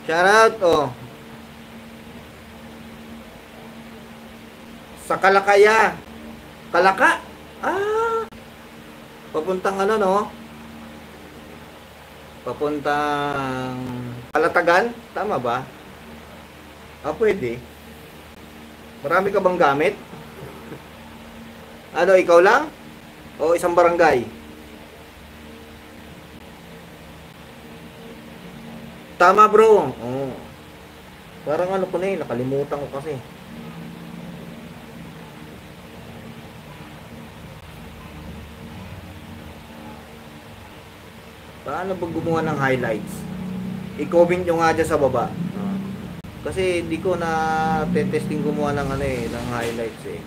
Shoutout, oh. Sa Kalakaya. Kalaka? Ah, papuntang ano, no? Papuntang Kalatagan? Tama ba? Ah, pwede. Marami ka bang gamit? Ano, ikaw lang? O isang barangay? Tama, bro. Oh. Parang ano ko na eh, nakalimutan ko kasi. Paano ba gumawa ng highlights? I-comment nyo nga dyan sa baba. Kasi di ko na testing gumawa ng ano eh, ng highlights eh.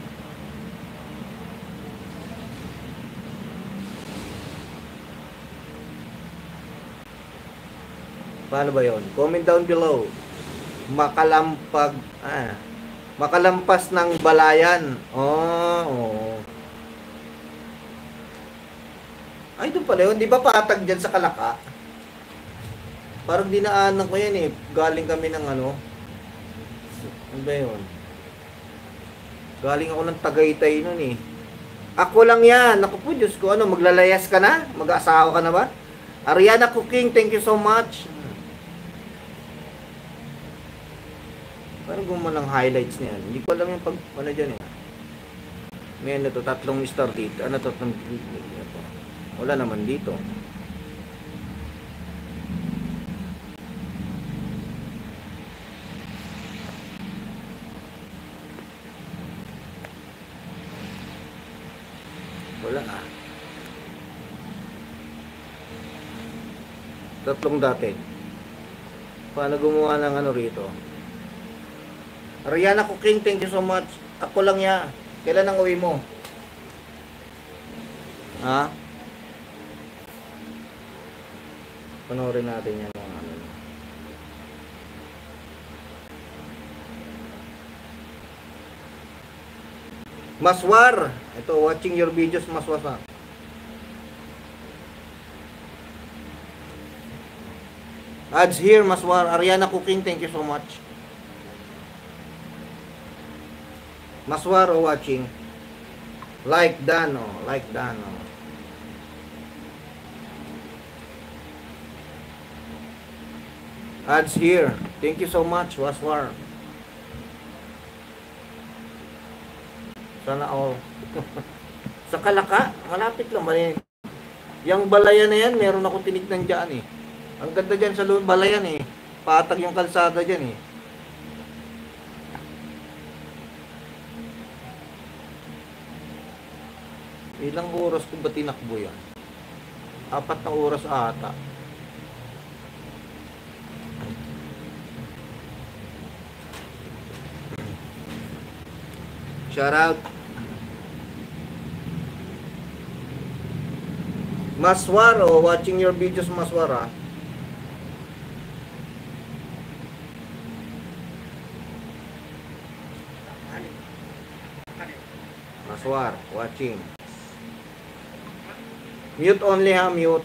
Paano ba yon? Comment down below. Makalampas ng balayan. Oh. Ay, doon pala yun. Di ba patag dyan sa Kalaka? Parang dinaanan ko yan eh. Galing kami ng ano. Ano ba yun? Galing ako ng Tagaytay nun eh. Ako lang yan. Naku po, Diyos ko. Ano, maglalayas ka na? Mag-aasawa ka na ba? Ariana Cooking, thank you so much. Parang gumawa ng highlights niyan. Hindi ko alam yung pag, ano dyan eh. May ano to, 3 star dito. Ano to, 3 dito. Wala naman dito. Wala ah. 3 dati. Paano gumawa ng ano rito? Ariana Cooking, thank you so much. Ako lang ya. Kailan ang uwi mo? Ha? Panoorin natin yan mga ano. Maswar! Ito, watching your videos, Maswar. Ads here, Maswar. Ariana Cooking, thank you so much. Maswar watching. Like Dan, oh. Like Dan, oh. Ads here. Thank you so much, Waswar. Sana all. Sa Kalaka, malapit lang. Yung balayan na yan, meron ako tinignan dyan eh. Ang ganda dyan sa balayan eh. Patag yung kalsada dyan eh. Ilang oras ko ba tinakbo yan? 4 na oras ata. Shout out. Maswar, oh, watching your videos, Maswar, ah. Maswar, watching. Mute only ha, mute.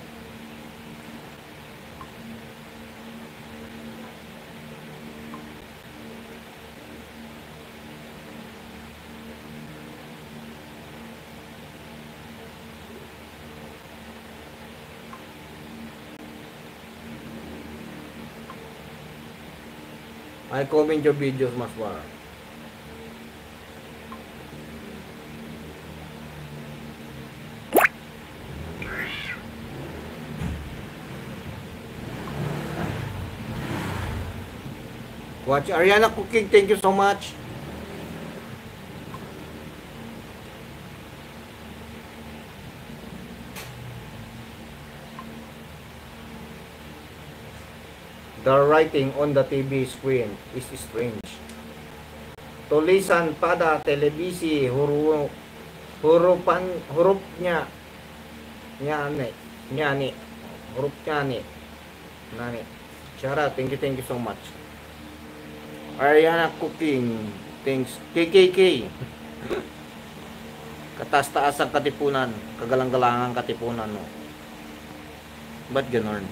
I comment your videos, Maswar. Watch Ariana Cooking, thank you so much. The writing on the TV screen is strange. Tulisan pada televisi huruf niya nyani huruf nyani nani. Shara, thank you so much. Ariana Cooking, thanks. KKK. Kataas-taas ang katipunan, kagalang-galangang katipunan, no. Ba't ganon?